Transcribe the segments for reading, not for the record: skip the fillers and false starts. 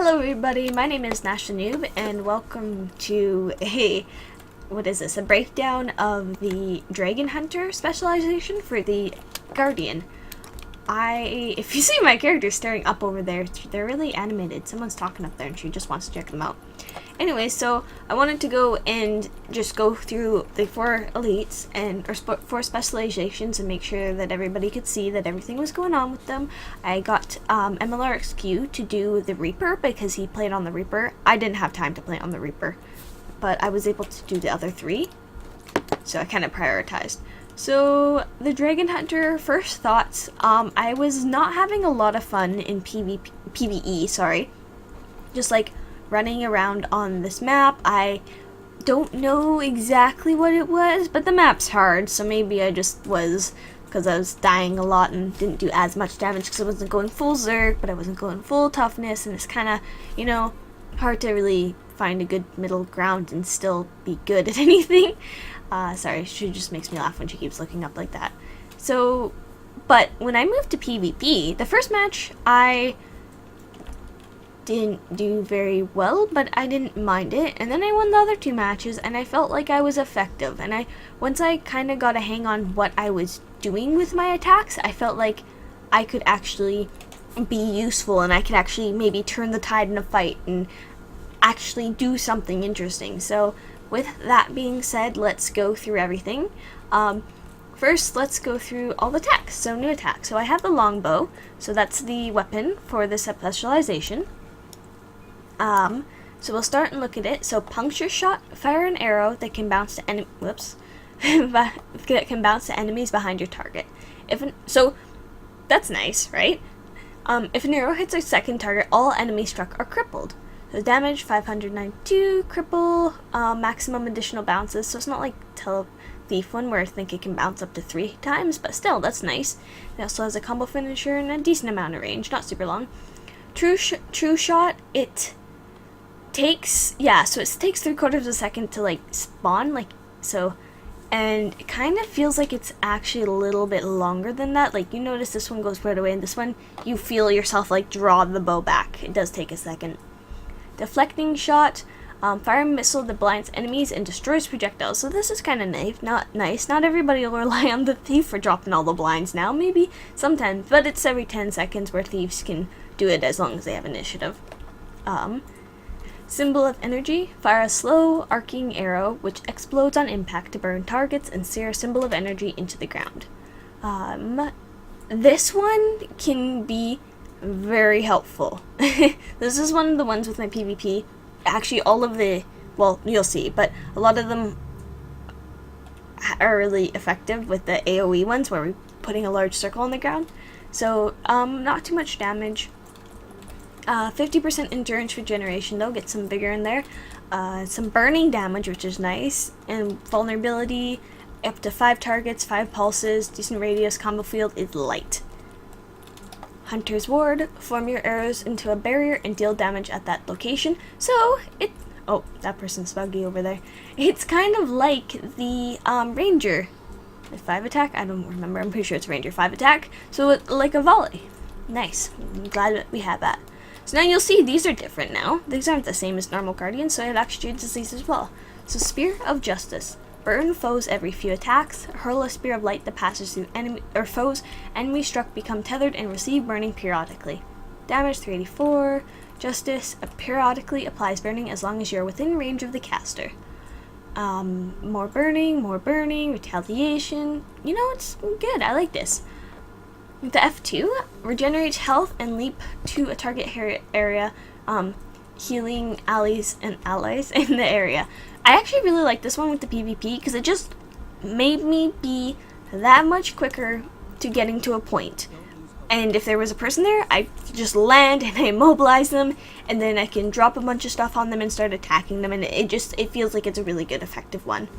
Hello everybody, my name is Nash the Noob, and welcome to a breakdown of the Dragonhunter specialization for the Guardian. If you see my character staring up over there, they're really animated. Someone's talking up there and she just wants to check them out. Anyway, so I wanted to go and just go through the 4 elites or 4 specializations and make sure that everybody could see that everything was going on with them. I got MLRXQ to do the Reaper because he played on the Reaper. I didn't have time to play on the Reaper, but I was able to do the other 3, so I kind of prioritized. So, the Dragonhunter, first thoughts, I was not having a lot of fun in PvE, just like running around on this map. I don't know exactly what it was, but the map's hard, so maybe I just was, because I was dying a lot and didn't do as much damage because I wasn't going full Zerg, but I wasn't going full toughness, and it's kind of, hard to really find a good middle ground and still be good at anything. Sorry, she just makes me laugh when she keeps looking up like that. So, but when I moved to PvP, the first match I didn't do very well, but I didn't mind it, and then I won the other 2 matches and I felt like I was effective, and once I kind of got a hang on what I was doing with my attacks, I felt like I could actually be useful and I could actually maybe turn the tide in a fight and actually do something interesting. So with that being said, let's go through everything. First, let's go through all the attacks. So new attacks. So I have the longbow, so that's the weapon for this specialization. So we'll start and look at it. So puncture shot, fire an arrow that can bounce to that can bounce to enemies behind your target. So that's nice, right? If an arrow hits a second target, all enemies struck are crippled. So damage 592, cripple, maximum additional bounces. So it's not like Thief one where I think it can bounce up to 3 times, but still, that's nice. It also has a combo finisher and a decent amount of range, not super long. True shot, it takes 3/4 of a second to spawn, and it kind of feels like it's actually a little bit longer than that. Like, you notice this one goes right away, and this one you feel yourself draw the bow back. It does take a second. Deflecting shot, fire a missile that blinds enemies and destroys projectiles. So this is kind of nice. Not everybody will rely on the thief for dropping all the blinds now. Maybe sometimes, but it's every 10 seconds where thieves can do it as long as they have initiative. Symbol of energy, fire a slow arcing arrow which explodes on impact to burn targets and sear a symbol of energy into the ground. This one can be very helpful. This is one of the ones with my PvP. Actually, all of you'll see, but a lot of them are really effective with the AoE ones where we're putting a large circle on the ground. So, not too much damage. 50% endurance regeneration though, get some vigor in there. Some burning damage, which is nice, and vulnerability, up to 5 targets, 5 pulses, decent radius, combo field is light. Hunter's Ward, form your arrows into a barrier and deal damage at that location. So, that person's buggy over there. It's kind of like the Ranger. The 5 attack? I don't remember, I'm pretty sure it's Ranger 5 attack. So, like a volley. Nice. I'm glad that we have that. So now you'll see these are different now. These aren't the same as normal Guardians, so it actually uses these as well. So, Spear of Justice. Burn foes every few attacks. Hurl a spear of light that passes through foes. Enemies struck become tethered and receive burning periodically. Damage 384. Justice periodically applies burning as long as you're within range of the caster. More burning, retaliation. It's good. I like this. The F2 regenerates health and leap to a target area, healing allies in the area. I actually really like this one with the PvP because it just made me be that much quicker to getting to a point. And if there was a person there, I just land and I immobilize them, and then I can drop a bunch of stuff on them and start attacking them, and it feels like it's a really good, effective one.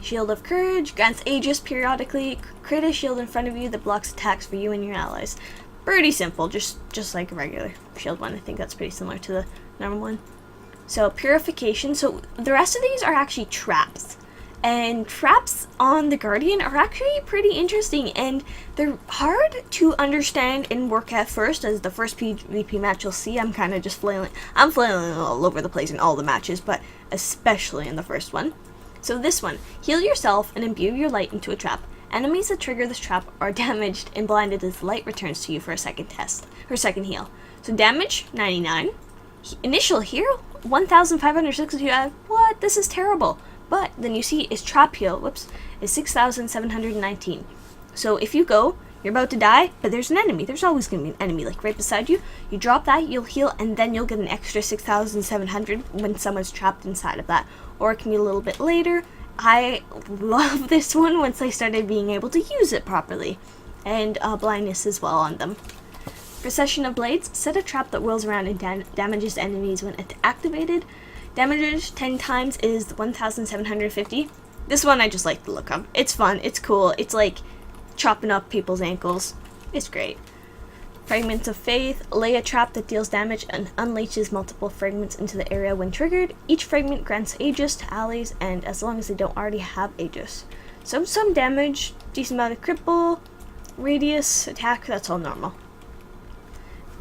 Shield of Courage grants Aegis periodically. Create a shield in front of you that blocks attacks for you and your allies. Pretty simple, just like a regular shield one. I think that's pretty similar to the normal one. So, Purification. So, the rest of these are actually traps. And traps on the Guardian are actually pretty interesting, and they're hard to understand and work at first. As the first PvP match you'll see, I'm kind of just flailing. I'm flailing all over the place in all the matches, but especially in the first one. So this one, heal yourself and imbue your light into a trap. Enemies that trigger this trap are damaged and blinded as the light returns to you for a second heal. So damage, 99. Initial heal, 1,565. What? This is terrible. But then you see is trap heal, is 6,719. So if you go, you're about to die, but there's an enemy. There's always going to be an enemy, like right beside you. You drop that, you'll heal, and then you'll get an extra 6,700 when someone's trapped inside of that. Or it can be a little bit later. I love this one once I started being able to use it properly. And blindness as well on them. Procession of Blades, set a trap that whirls around and damages enemies when it's activated. Damage 10 times is 1,750. This one I just like the look of. It's fun, it's cool, it's like chopping up people's ankles. It's great. Fragments of Faith, lay a trap that deals damage and unleashes multiple fragments into the area when triggered. Each fragment grants Aegis to allies, and as long as they don't already have Aegis. So some damage, decent amount of cripple, radius, attack, that's all normal.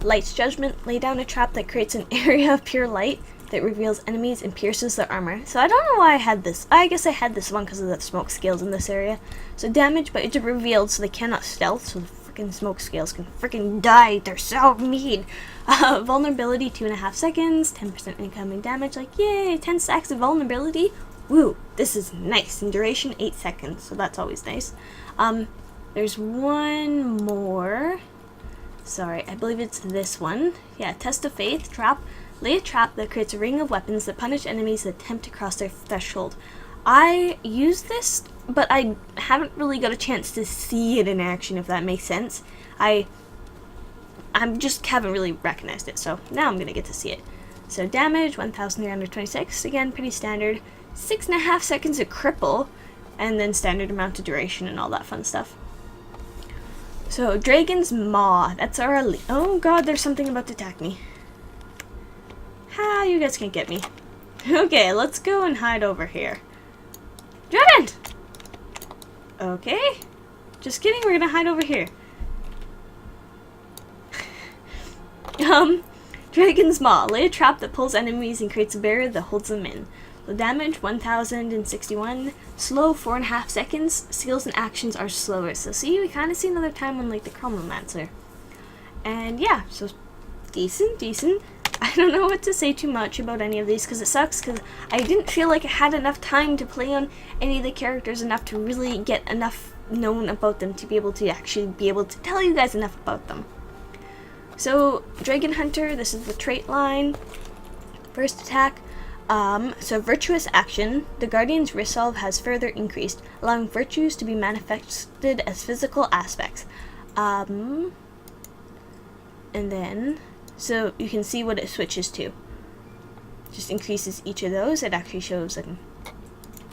Light's Judgment, lay down a trap that creates an area of pure light that reveals enemies and pierces their armor. So I don't know why I had this. I guess I had this one because of the smoke scales in this area. So damage, but it's revealed so they cannot stealth, so the freaking smoke scales can freaking die. They're so mean. Vulnerability, 2.5 seconds, 10% incoming damage. Like, yay, 10 stacks of vulnerability. Woo, this is nice. And duration, 8 seconds, so that's always nice. There's one more. Sorry, I believe it's this one. Yeah, Test of Faith, trap. Lay a trap that creates a ring of weapons that punish enemies that attempt to cross their threshold. I use this, but I haven't really got a chance to see it in action, if that makes sense. I just haven't really recognized it, so now I'm going to get to see it. So damage, 1,326, again, pretty standard. 6.5 seconds of cripple, and then standard amount of duration and all that fun stuff. So, Dragon's Maw, that's our elite. Oh god, there's something about to attack me. Ha, you guys can't get me. Okay, let's go and hide over here. Dragon! Okay. Just kidding, we're gonna hide over here. Dragon's Maw. Lay a trap that pulls enemies and creates a barrier that holds them in. The damage, 1,061. Slow, 4.5 seconds. Skills and actions are slower. So see, we kind of see another time on like the Chronomancer. And yeah, so decent. I don't know what to say too much about any of these because it sucks because I didn't feel like I had enough time to play on any of the characters enough to really get enough known about them to be able to actually be able to tell you guys enough about them. So, Dragonhunter, this is the trait line. First attack. So Virtuous Action. The Guardian's resolve has further increased, allowing virtues to be manifested as physical aspects. And then, so you can see what it switches to. Just increases each of those. It actually shows like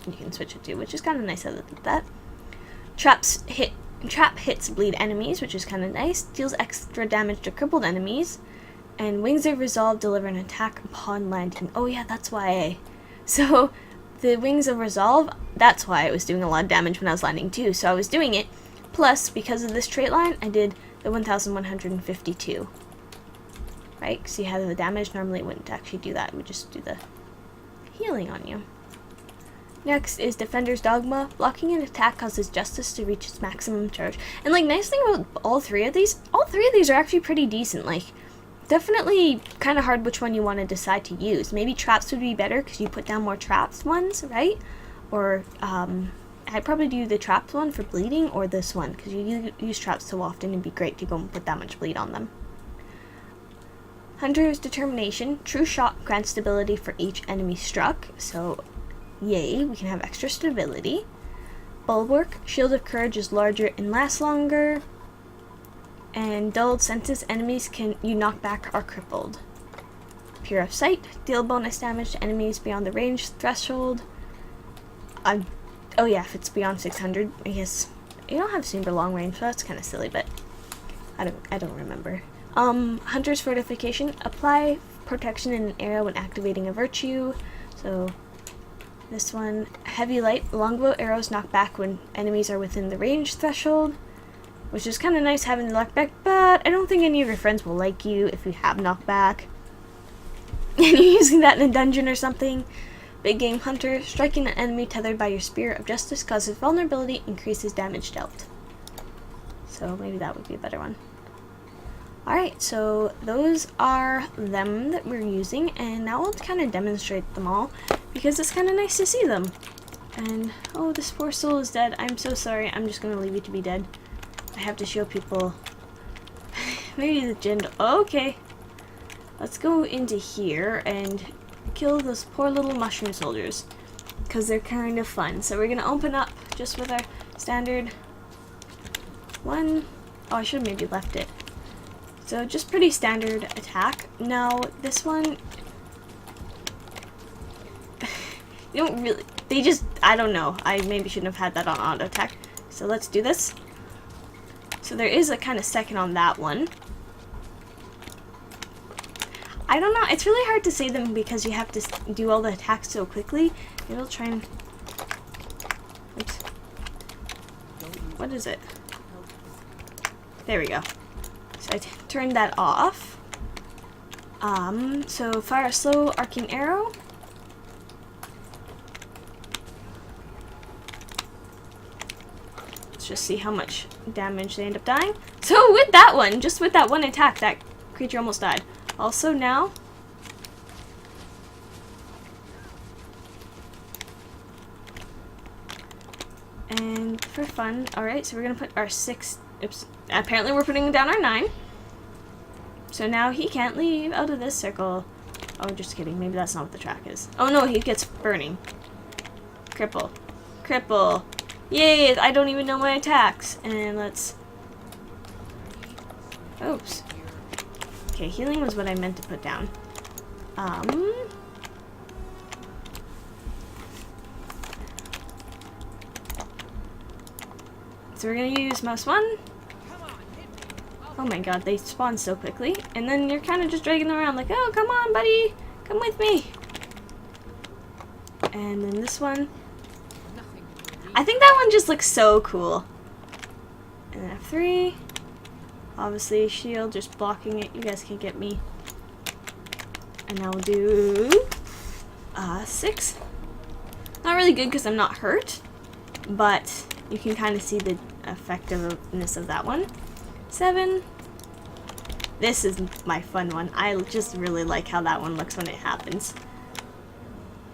you can switch it to, which is kind of nice. I look at that. Trap hits bleed enemies, which is kind of nice. Deals extra damage to crippled enemies. And Wings of Resolve deliver an attack upon landing. Oh yeah, that's why. So the Wings of Resolve, that's why I was doing a lot of damage when I was landing too. So I was doing it. Plus, because of this trait line, I did the 1,152. Right? Because you have the damage. Normally it wouldn't actually do that. It would just do the healing on you. Next is Defender's Dogma. Blocking an attack causes Justice to reach its maximum charge. And like, nice thing about all three of these are actually pretty decent. Like, definitely kind of hard which one you want to decide to use. Maybe traps would be better because you put down more traps ones, right? Or I'd probably do the traps one for bleeding, or this one because you use traps so often. It'd be great to go and put that much bleed on them. Hunter's Determination. True Shot grants stability for each enemy struck. So, yay, we can have extra stability. Bulwark. Shield of Courage is larger and lasts longer. And Dulled Senses, enemies you knock back are crippled. Pure of Sight, deal bonus damage to enemies beyond the range threshold. Oh yeah, if it's beyond 600, I guess. You don't have super long range, so that's kind of silly, but I don't remember. Hunter's Fortification, apply protection in an area when activating a virtue. So This one, heavy light. Longbow arrows knock back when enemies are within the range threshold, which is kind of nice having the knockback, but I don't think any of your friends will like you if you have knockback. And you're using that in a dungeon or something. Big Game Hunter, striking an enemy tethered by your Spear of Justice causes vulnerability, increases damage dealt. So maybe that would be a better one. Alright, so those are them that we're using, and now we'll kind of demonstrate them all, because it's kind of nice to see them. And, oh, this poor soul is dead. I'm so sorry. I'm just going to leave you to be dead. I have to show people. Maybe the gin. Okay. Let's go into here and kill those poor little mushroom soldiers, because they're kind of fun. So we're going to open up just with our standard one. Oh, I should have maybe left it. So just pretty standard attack. Now this one, you don't really, they just, I don't know. I maybe shouldn't have had that on auto attack. So let's do this. So there is a kind of second on that one. I don't know. It's really hard to say them because you have to do all the attacks so quickly. Maybe I'll try and, oops. What is it? There we go. So I turned that off. So fire a slow arcing arrow. Let's just see how much damage they end up dying. So with that one, just with that one attack, that creature almost died. Also now, and for fun, alright, so we're gonna put our 6, oops, apparently we're putting down our 9. So now he can't leave out of this circle. Oh, just kidding. Maybe that's not what the track is. Oh no, he gets burning. Cripple. Cripple. Yay, I don't even know my attacks. And let's... Oops. Okay, healing was what I meant to put down. So we're gonna use mouse 1. Oh my god, they spawn so quickly. And then you're kind of just dragging them around like, oh, come on, buddy. Come with me. And then this one. I think that one just looks so cool. And then F3. Obviously, shield, just blocking it. You guys can't get me. And now we'll do 6. Not really good because I'm not hurt. But you can kind of see the effectiveness of that one. 7. This is my fun one. I just really like how that one looks when it happens.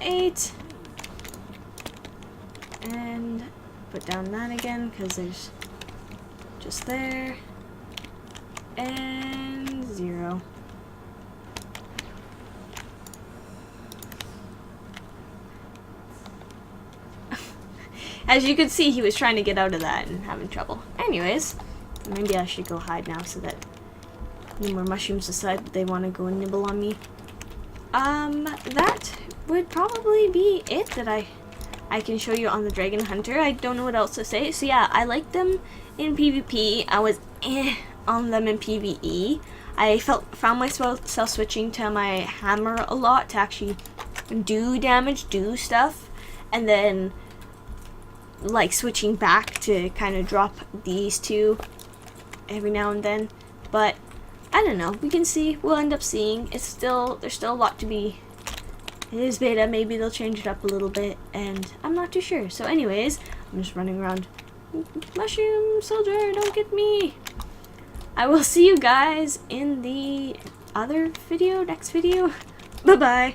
8. And put down that again because there's just there. And 0. As you could see, he was trying to get out of that and having trouble. Anyways, maybe I should go hide now so that no more mushrooms decide they want to go and nibble on me. That would probably be it that I can show you on the Dragonhunter. I don't know what else to say. So yeah, I like them in PvP. I was on them in PvE. I found myself switching to my hammer a lot to actually do damage, do stuff, and then like switching back to kind of drop these two every now and then. But I don't know, we can see, we'll end up seeing. There's still a lot to be. It is beta, maybe they'll change it up a little bit, and I'm not too sure. So anyways, I'm just running around. Mushroom soldier, don't get me. I will see you guys in the other video, next video. Bye bye.